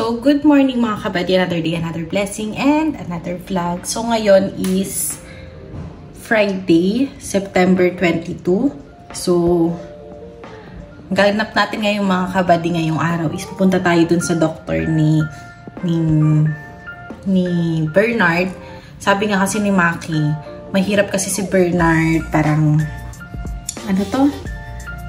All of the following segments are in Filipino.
So, good morning mga kabady. Another day, another blessing, and another vlog. So, ngayon is Friday, September 22. So, ganap natin ngayon mga kabady ngayong araw is pupunta tayo dun sa doctor ni Bernard. Sabi nga kasi ni Maki, mahirap kasi si Bernard, parang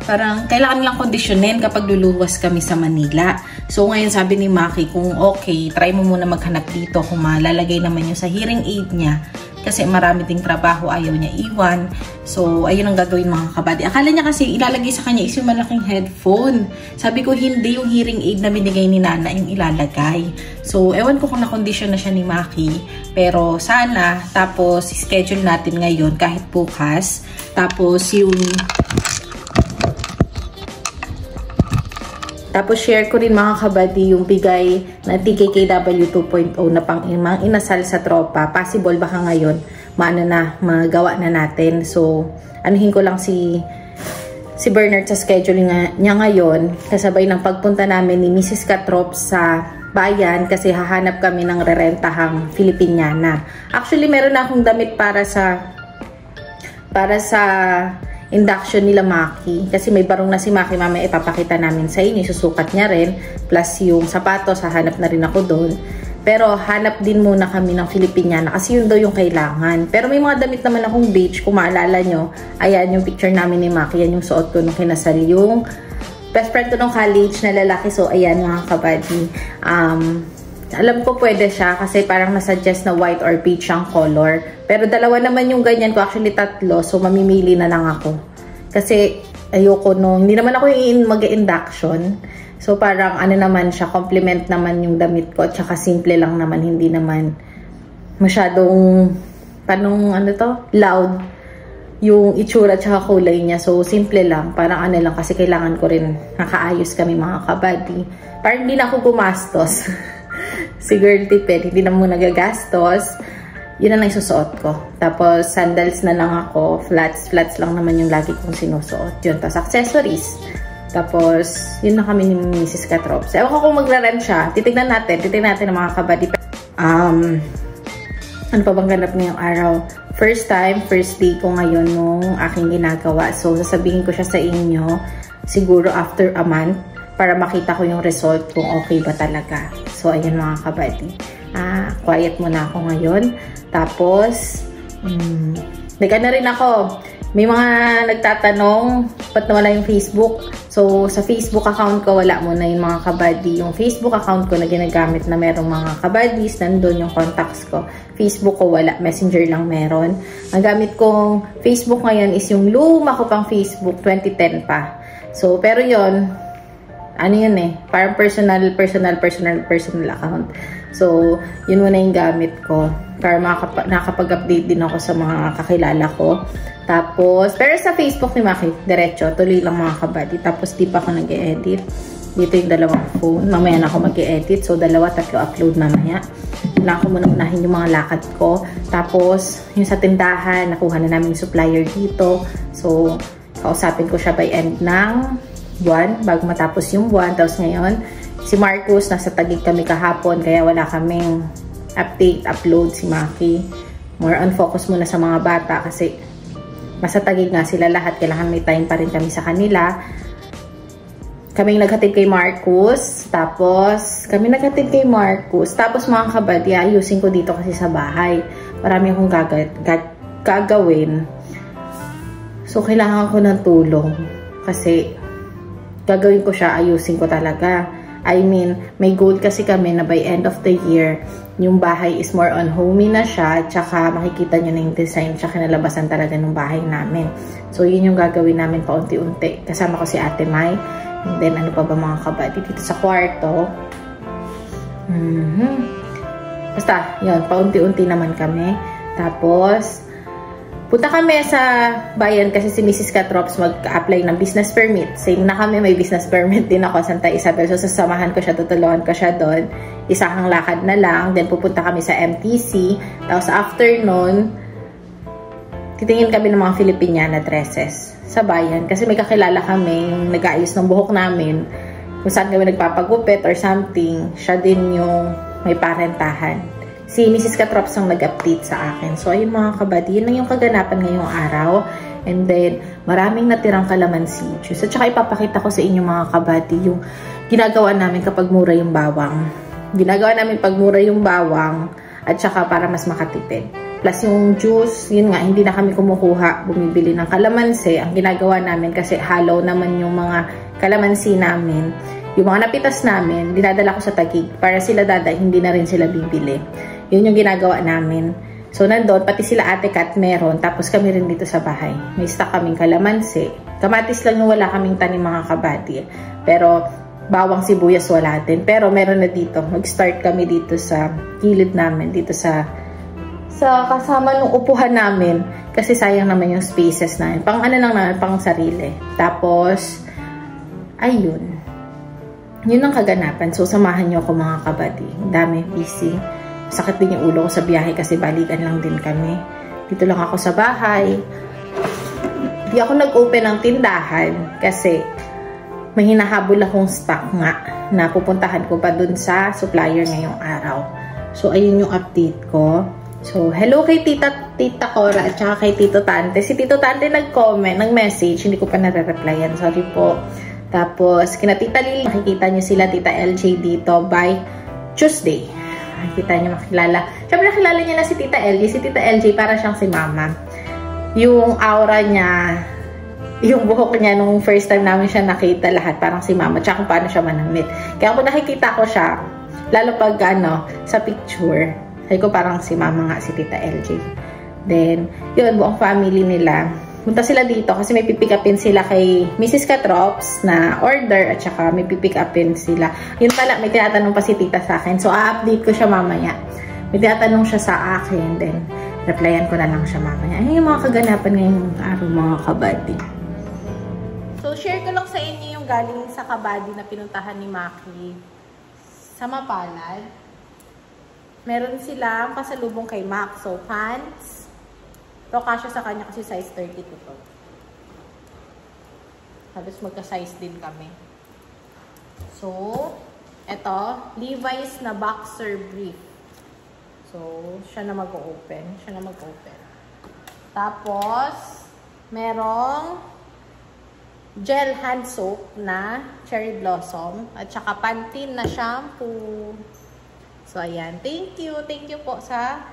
parang kailangan nilang kondisyonin kapag luluwas kami sa Manila. So, ngayon sabi ni Maki, kung okay, try mo muna maghanap dito kung malalagay naman yun sa hearing aid niya. Kasi marami ding trabaho, ayaw niya iwan. So, ayun ang gagawin mga kabady. Akala niya kasi ilalagay sa kanya is yung malaking headphone. Sabi ko, hindi yung hearing aid na binigay ni Nana yung ilalagay. So, ewan ko kung na-condition na siya ni Maki. Pero sana, tapos schedule natin ngayon kahit bukas. Tapos share ko rin mga kabady yung bigay na TKKW 2.0 na pang inasal sa tropa. Possible baka ngayon magawa na natin. So, anuhin ko lang si Bernard sa scheduling niya ngayon. Kasabay ng pagpunta namin ni Mrs. Katrop sa bayan kasi hahanap kami ng rerentahang Filipiniana. Actually, meron na akong damit para sa induction nila Maki. Kasi may barong na si Maki, mamaya ipapakita namin sa inyo. Susukat niya rin. Plus yung sapatos, hahanap na rin ako doon. Pero hanap din muna kami ng Filipiniana kasi yun daw yung kailangan. Pero may mga damit naman akong beige. Kung maalala nyo, ayan yung picture namin ni Maki. Yan yung suot ko nung kinasal yung best friend ko nung college na lalaki. So ayan mga kabady. Alam ko pwede siya kasi parang nasuggest na white or peach ang color. Pero dalawa naman yung ganyan ko. Actually tatlo. So mamimili na lang ako. Kasi ayoko hindi naman ako yung mag-induction. So parang naman siya, compliment naman yung damit ko. At saka simple lang naman. Hindi naman masyadong loud yung itsura at saka kulay niya. So simple lang. Parang lang kasi kailangan ko rin nakaayos kami mga kabady. Parang hindi na ako gumastos. Si girl tipid, hindi na muna nagagastos. Yun na lang isusuot ko. Tapos, sandals na lang ako. Flats lang naman yung lagi kong sinusuot. Yun, tapos accessories. Tapos, yun na kami ni Mrs. Katrops. Ewan ko kung magra-rent siya. Titignan natin ang mga kabady. Ano pa bang ganap ngayong araw? First day ko ngayon nung aking ginagawa. So, sasabihin ko siya sa inyo, siguro after a month, para makita ko yung result kung okay ba talaga. So, ayun mga kabady. Quiet muna ako ngayon. Tapos, na rin ako. May mga nagtatanong, ba't nawala yung Facebook? So, sa Facebook account ko, wala muna yung mga kabady. Yung Facebook account ko na ginagamit na merong mga kabadys, nandun yung contacts ko. Facebook ko wala, Messenger lang meron. Ang gamit kong Facebook ngayon is yung luma ko pang Facebook, 2010 pa. So, pero yon parang personal account. So, yun muna yung gamit ko. Para nakakapag-update din ako sa mga kakilala ko. Tapos, pero sa Facebook ni Maki, diretso, tuloy lang mga kabady. Tapos, di pa ako nag-e-edit. Dito yung dalawang phone. Mamaya na ako mag-e-edit. So, 2-3 upload mamaya. Wala ako muna unahin yung mga lakad ko. Tapos, yung sa tindahan, nakuha na namin yung supplier dito. So, kausapin ko siya by end ng buwan, bago matapos yung buwan. Tapos ngayon, si Marcus, nasa Taguig kami kahapon, kaya wala kaming upload si Maki. More on focus muna sa mga bata kasi nasa Taguig nga sila lahat, kailangan may time pa rin kami sa kanila. Kaming naghatid kay Marcus, tapos mga kabady, ayusin ko dito kasi sa bahay. Marami akong gagawin. So, kailangan ko ng tulong kasi gagawin ko siya, ayusin ko talaga. I mean, may goal kasi kami na by end of the year, yung bahay is more on homey na siya, tsaka makikita nyo na yung design, tsaka kinalabasan talaga ng bahay namin. So, yun yung gagawin namin paunti-unti. Kasama ko si Ate Mai. And then, ano pa ba mga kabady? Dito sa kwarto. Basta, yun, paunti-unti naman kami. Tapos, punta kami sa bayan kasi si Mrs. Katrops mag-apply ng business permit. Same na kami, may business permit din ako, Santa Isabel. So, sasamahan ko siya, tutulungan ko siya doon. Isang lakad na lang. Then, pupunta kami sa MTC. Tapos, after nun, titingin kami ng mga Filipiniana dresses sa bayan. Kasi may kakilala kami, yung nag-aayos ng buhok namin. kung saan kami nagpapagupit or something, siya din yung may parentahan. Si Mrs. Katrops ang nag-update sa akin. So, ayun mga kabady, yun lang yung kaganapan ngayong araw. And then, maraming natirang kalamansi juice. At saka ipapakita ko sa inyo mga kabady yung ginagawa namin kapag mura yung bawang. Ginagawa namin pag mura yung bawang at saka para mas makatipid. Plus yung juice, yun nga, hindi na kami kumukuha, bumibili ng kalamansi. Ang ginagawa namin kasi halaw naman yung mga kalamansi namin. Yung mga napitas namin, dinadala ko sa Taguig para sila hindi na rin sila bibili. Yun yung ginagawa namin. So, nandun, pati sila Ate Kat meron, tapos kami rin dito sa bahay. May stock kaming kalamansi. Kamatis lang yung wala kaming tanim mga kabady. Pero, bawang sibuyas wala din. Pero, meron na dito. Mag-start kami dito sa gilid namin, dito sa kasama ng upuhan namin. Kasi sayang naman yung spaces namin. Pang ano lang namin, pang sarili. Tapos, ayun. Yun ang kaganapan. So, samahan nyo ako mga kabady. Dami, busy. Sakit din yung ulo ko sa biyahe kasi balikan lang din kami. Dito lang ako sa bahay. Di ako nag-open ng tindahan kasi may hinahabol akong stock nga na pupuntahan ko pa dun sa supplier ngayong araw. So, ayun yung update ko. So, hello kay Tita Cora at saka kay Tito Tante. Si Tito Tante nag-comment, nag-message. Hindi ko pa nare-replyan. Sorry po. Tapos, kina Tita Lily, makikita nyo sila, Tita LJ dito by Tuesday. Makikita nyo, makilala. Siyempre, nakilala niya na si Tita LJ. Si Tita LJ, para siyang si Mama. Yung aura niya, yung buhok niya, nung first time namin siya nakita lahat, parang si Mama. Tsaka kung paano siya manamit. Kaya kung nakikita ko siya, lalo pag sa picture, sabi ko parang si Mama nga, si Tita LJ. Then, yun, buong family nila. Punta sila dito kasi may pipick upin sila kay Mrs. Katrops na order at saka may pipick upin sila. Yun pala, may tinatanong pa si tita sa akin. So, a-update ko siya mamaya. May tinatanong siya sa akin. Then, replyan ko na lang siya mamaya. Ano yung mga kaganapan ngayong araw mga kabady? So, share ko lang sa inyo yung galing sa kabady na pinuntahan ni Maki sa Mapalad. Meron silang pasalubong kay Mac. So, pants. Ito, kasya sa kanya kasi size 32 to. Halos magka-size din kami. So, ito, Levi's na boxer brief. So, siya na mag-open. Tapos, merong gel hand soap na cherry blossom. At saka Pantene na shampoo. So, ayan. Thank you. Thank you po sa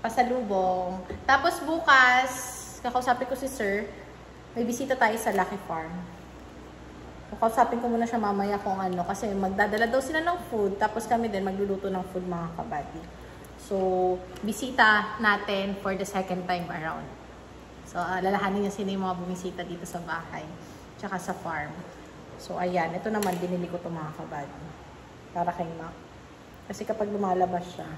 pasalubong. Tapos bukas, kakausapin ko si Sir, may bisita tayo sa Lucky Farm. Kakausapin ko muna siya mamaya kung ano, kasi magdadala daw sila ng food, tapos kami din magluluto ng food mga kabady. So, bisita natin for the second time around. So, lalahanin niya sino yung mga bumisita dito sa bahay, tsaka sa farm. So, ayan. Ito naman, binili ko ito mga kabady. Para kay Mac. Kasi kapag lumalabas siya,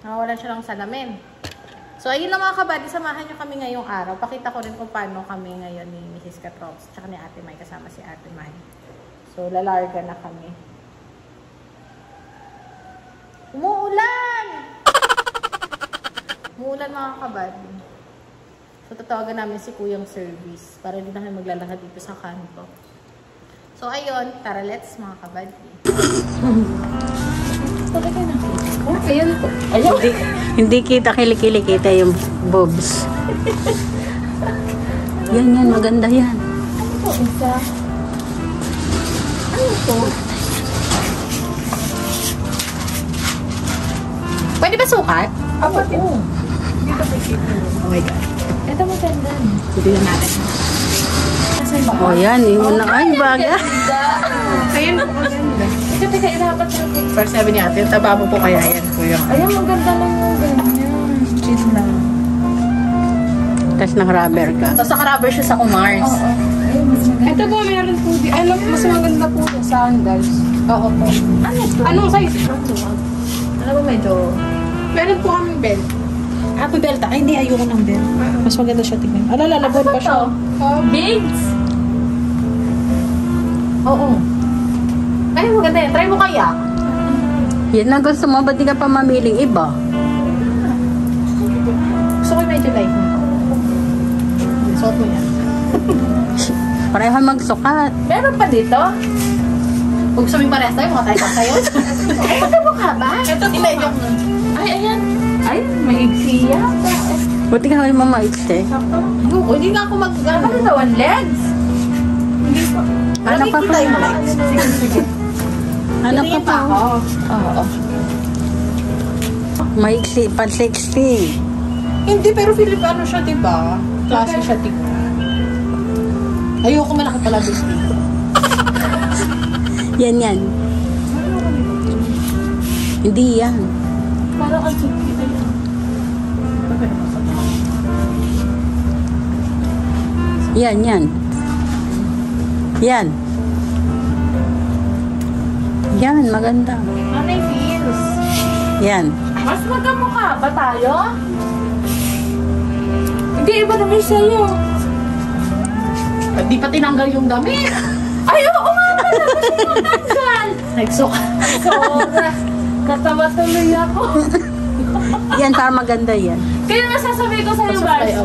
nawawalan siya ng salamin. So, ayun lang mga kabady, samahan nyo kami ngayong araw. Pakita ko rin kung paano kami ngayon ni Mrs. Katrops, tsaka ni Ate Mai, kasama si Ate Mai. So, lalarga na kami. Umuulan! Umuulan mga kabady. So, tatawagan namin si Kuyang Service para hindi na kami maglalakad dito sa kanto. So, ayun. Tara, let's mga kabady. Ayan po. Hindi kita kilikili, kita yung bobs. Yan, maganda yan. Ano po, isa? Ano po? Pwede ba sukat? Apat Oo. Dito pa kita. Oh my God. Ito maganda. Sige lang natin. Oh, yan. Yung ay, baga. Ayun po, maganda. Ito, teka, irapat sa akin. First sabi niya, ate, taba mo po kaya yan, kuya. Ayan, maganda lang yung ganyan. Cheat lang. Tapos naka-rubber ka. Tapos naka-rubber siya sa Kumars. Oo. Ayun, mas maganda. Ito po, meron po. Alam, mas maganda po sa sandals. Oo po. Ano ito? Anong size? Ano ba medyo... Meron po kaming belt. May belt. Ay, hindi. Ayoko ng belt. Mas maganda siya tingnan. Lalabon pa siya. Bigs? Oo. Ay, maganda yan. Try mo kaya. Yan lang gusto mo. Ba't di ka pa mamiling iba? Gusto ko yung medyo light mo. Suot mo yan. Pareho magsukat. Meron pa dito? Kung sabing parehas tayo, mga tayo sa'yo. Ay, magkamukha ba? Ito, joke nun. Ay, ayan. Ay, maigsi yata. Buti ka mo maiksi. Hindi nga ako mag-ano na one legs. Hindi pa. Ano pa pa? Sige. Ano pa pa? Oo. Maiksi, pan 60. Hindi, pero Filipino siya, diba? Klase siya, diba? Ayoko malaki pala gusto. Yan. Hindi yan. Parang ang cute yan. Yan. Yan, maganda. Ano yung feels? Yan. Mas magkamukha ba tayo? Hindi, iba naman sa'yo. Di pa tinanggal yung damit. Ay, oo nga pala. Tinanggal. Nagsuka. Sobra. Katawa tuloy ako. Yan, para maganda yan. Kaya nasasabi ko sa'yo, Bars.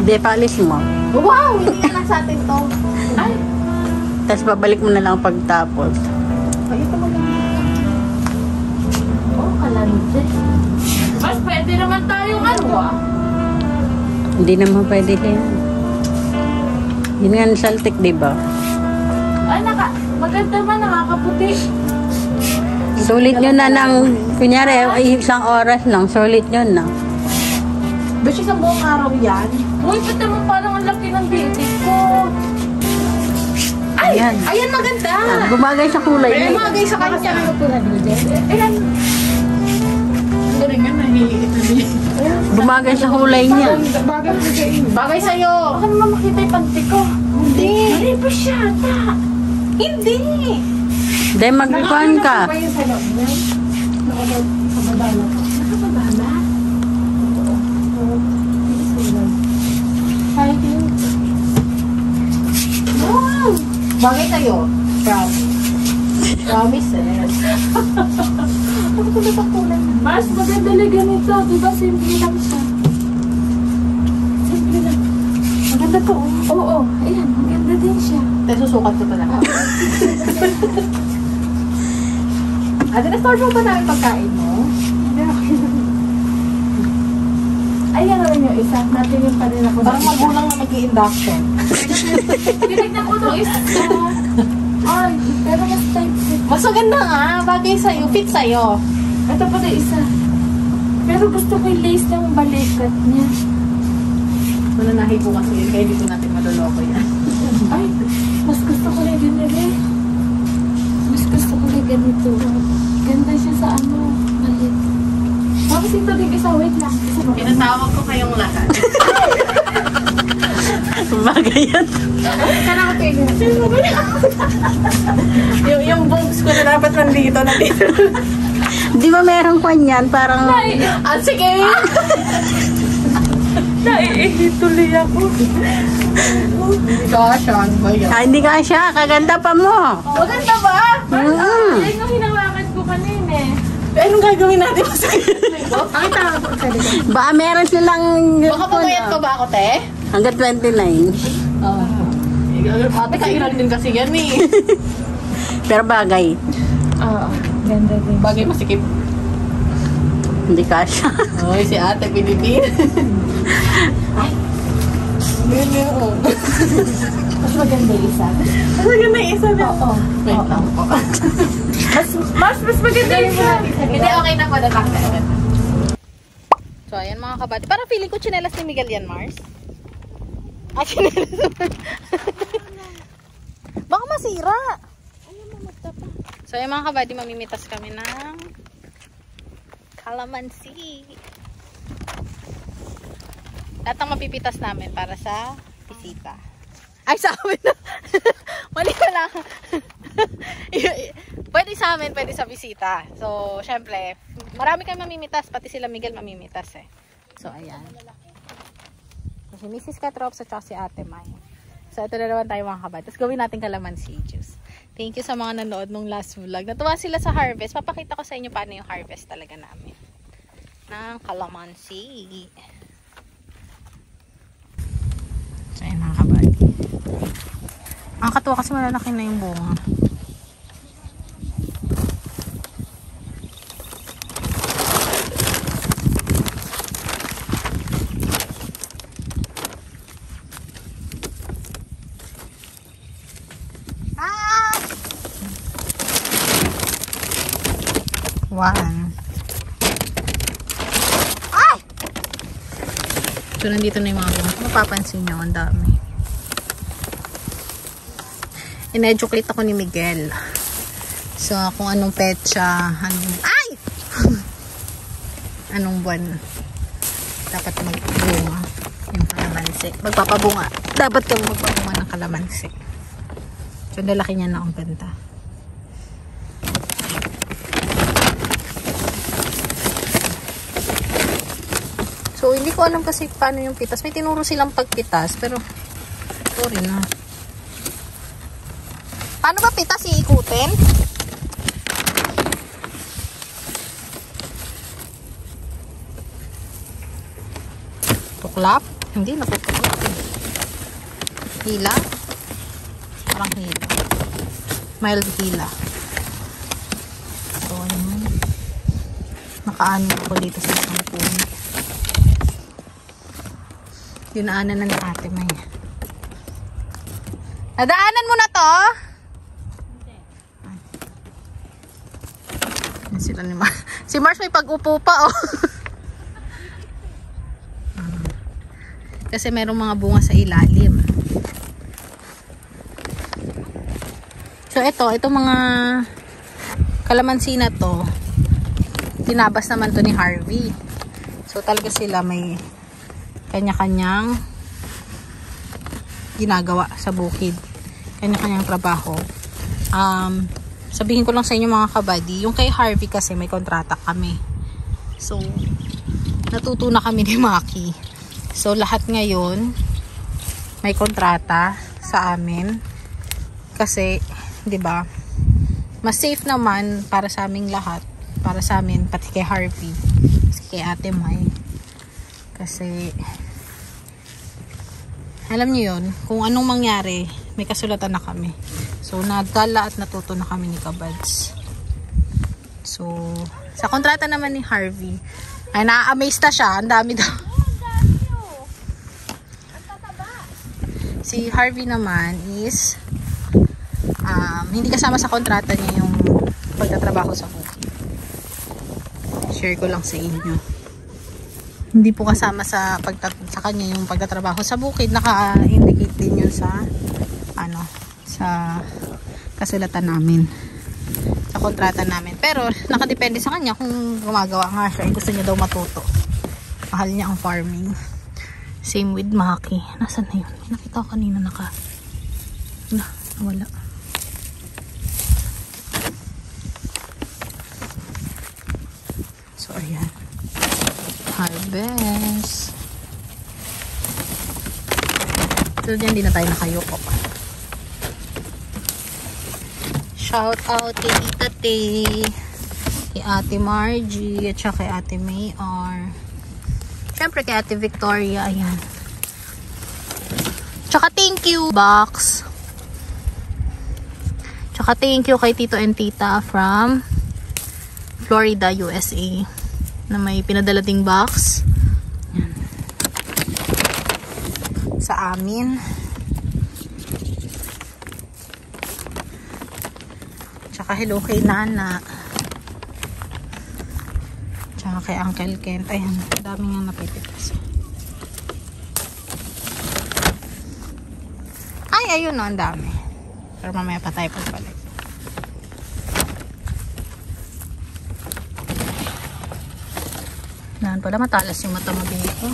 Hindi, paalis mo. Wow! Hindi na sa atin to. Ay. Tapos babalik mo na lang pagtapos. Ay, ito maganda. Oh, kalanje. Mas pwede naman tayong ano ah. Hindi naman pwede yan. Yun nga saltik, diba? Ay, maganda man, nakakaputi. Sulit nyo na ng, kunyari, ay isang oras lang, sulit nyo na. Beshi sa buong araw yan. Uy, ba't naman parang ang laki ng titik ko? Ay! Ayan. Ayan, maganda! Bumagay sa kulay Ay, niya. bumagay sa kanya. Ayan. Ang galing yan, nahihiit na niya. Bumagay sa kulay niya. Bagay sa'yo. Baka naman makita yung panty ko. Hindi. Mali pa siya, ta. Hindi. Dahil magkuhan ka. Nakabala? Nakabala? Wow! Bagay sa'yo. Promise eh. Ano ko na kulay? Mas maganda lang ganito. Diba simple lang siya? Simple lang. Maganda to. Oo. Ayan, maganda din siya. Tayo susukat ko pala. Ate, na-store mo ba namin pagkain mo? Hindi ako. Ayan naman yung isa. Natin yung panila ko. Parang magulang na mag-i-induction. Tinignan ko itong isa. Ay, pero mas type fit. Mas maganda nga. Bagay sa'yo. Fit sa'yo. Ito pa yung isa. Pero gusto ko yung lace ng balikat niya. Mananahi po kasi yun. Kaya hindi po natin maloloko yan. Ay, mas gusto ko na ganito. Mas gusto ko na ganito. Ganda siya sa ano. Malit. Tapos ito din isa. Wait lang. Pinatawag ko kayong lahat. Bagay yan. Sana ko kayo. Yung boobs ko na dapat nandito. Di ba merong kwan yan? Parang... Sige! Tuloy ako. Hindi ka siya. Ano ba yan? hindi ka siya. Kaganda pa mo. Maganda ba? Yan yung hinawakan ko kanina eh. Anong gagawin natin? Ang tawag ko sa dito. Baka meron silang... Baka pumayat ko ba ako, te? Hanggang 29. Ate, kailan din kasi yan eh. Pero bagay. Oo, ganda din. Bagay masikip. Hindi ka siya. Uy, si ate Pilipin. Ay. Ganoon. Mas maganda yung isa. Mas maganda yung isa din. Oo. Wait lang po. Mas maganda yung isa. Hindi, okay na po. So, ayan mga kabady. Parang feeling ko chinelas ni Miguel yan, Mars. Ah, chinelas. Baka masira. So, ayan mga kabady, mamimitas kami ng calamansi. Lahat ng mapipitas namin para sa bisita. Ay, sa amin na. Mali ko lang. Pwede sa amin, pwede sa bisita. So, syempre, marami kayong mamimitas. Pati sila Miguel mamimitas eh. So, ayan. Si Mrs. Katrops at si Ate May. So, ito na naman tayo mga kabay. Tapos gawin natin calamansi juice. Thank you sa mga nanood nung last vlog. Natuwa sila sa harvest. Papakita ko sa inyo paano yung harvest talaga namin. Ng calamansi. So, ayan mga kabay. Ang katuwa kasi malalaki na yung bunga. One. Ay! So, nandito na yung mga bunga. Kung mapapansin nyo, ang dami. In-educate ako ni Miguel. So, kung anong petsa, ay! Anong buwan dapat magbunga yung kalamansi. Magpapabunga. Dapat kang magpapabunga ng kalamansi. So, lalaki niya na ang ganda. So, hindi ko alam kasi paano yung pitas. May tinuro silang pagpitas, pero sorry na. Paano ba pitas iikutin? Tuklap? Hindi, natutuklap eh. Hila? Parang hila. Mild hila. So, ayun. Nakaano ako dito sa shampoo. Dinaanan na ni Ate May. Nadaanan mo na to? Hindi. Sila ni si Mars may pag-upo pa oh. Kasi merong mga bunga sa ilalim. So ito mga kalamansi na to, tinabas naman to ni Harvey. So talaga sila may kanya-kanyang ginagawa sa bukid, kanya-kanyang trabaho. Sabihin ko lang sa inyo mga kabady, yung kay Harvey kasi may kontrata kami, so natuto na kami ni Maki. So lahat ngayon may kontrata sa amin kasi 'di ba, mas safe naman para sa aming lahat, para sa amin, pati kay Harvey, kay Ate May. Kasi alam niyo yun, kung anong mangyari, may kasulatan na kami. So, nagdala at natuto na kami ni Kabads. So, sa kontrata naman ni Harvey, ay na-amaze na siya. Ang dami daw. Si Harvey naman is hindi kasama sa kontrata niya yung pagtatrabaho sa bukid. Share ko lang sa inyo. Hindi po kasama sa kanya yung pagtatrabaho sa bukid. Naka-indicate din yun sa sa kasulatan namin, sa kontrata namin. Pero nakadepende sa kanya kung gumagawa nga siya, gusto niya daw matuto. Mahal niya ang farming. Same with Maki. Nasaan na yun? Nakita ko kanina nawala. So ayan, harvest. So dyan, di na tayo nakayoko. Shout out kay Tita Tay, kay Ate Margie, at saka kay Ate Mayor. Siyempre kay Ate Victoria, ayan. Tsaka thank you box. Tsaka thank you kay Tito and Tita from Florida, USA, na may pinadala ding box. Ayan. Sa amin. Tsaka hello kay Nana. Tsaka kay Uncle Kent. Ayan, dami nga napipitas. Ay, ayun no, ang dami. Pero mamaya pa tayo pagbalik. Nahan pala, matalas yung mata mo dito.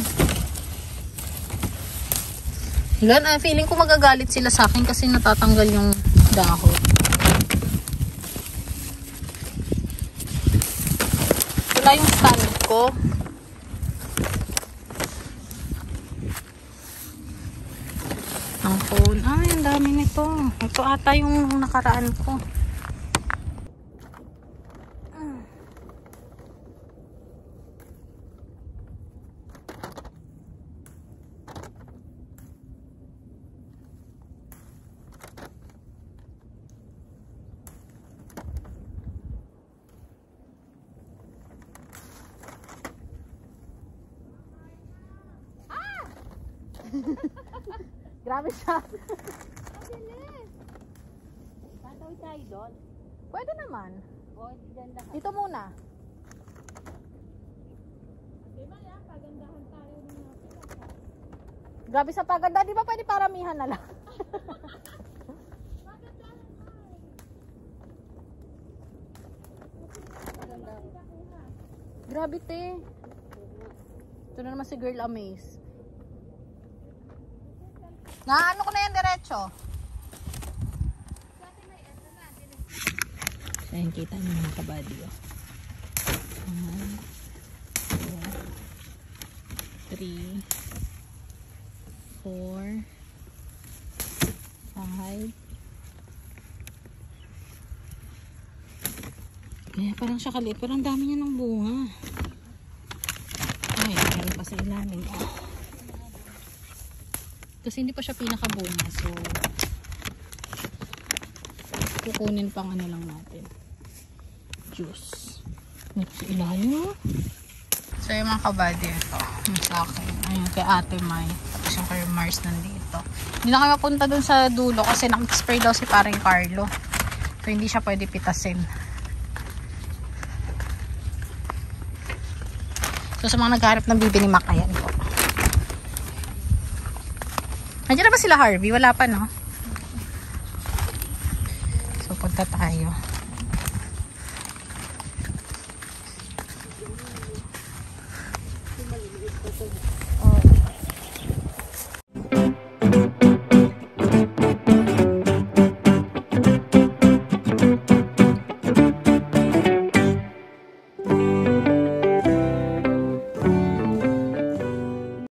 Yan, feeling ko magagalit sila sa akin kasi natatanggal yung dahon. Wala yung stand ko. Ang phone. Ay, ang dami nito. Ito ata yung nakaraan ko. Grabe siya. Tatawid tayo doon. Pwede naman. O, dyan lang. Dito muna. Diba yan, pagandahan tayo ng Grabe sa paganda. Di ba pwede paramihan na lang? Grabe te. Ito na naman si Girl Amaze. Ano ko na yan diretso? So yan, kita nyo mga kabady. 1, 2, 3, 4, 5. Eh, parang siya kaliit. Parang dami niya ng bunga. Ay, meron pa sa ilalim. Kasi hindi pa siya pinakabunga. So, kukunin pang ano lang natin. Juice. Ito sa ilalim. So, yung mga kabady ito. Yung sa akin. Ayun, kay Ate May. Tapos yung kay Mars nandito. Hindi na kayo mapunta dun sa dulo kasi nag-spray daw si paring Carlo. So, hindi siya pwede pitasin. So, sa mga naghahanap ng bibi ni Mac, ayan po. Nandiyan na ba sila Harvey? Wala pa, no? So, punta tayo.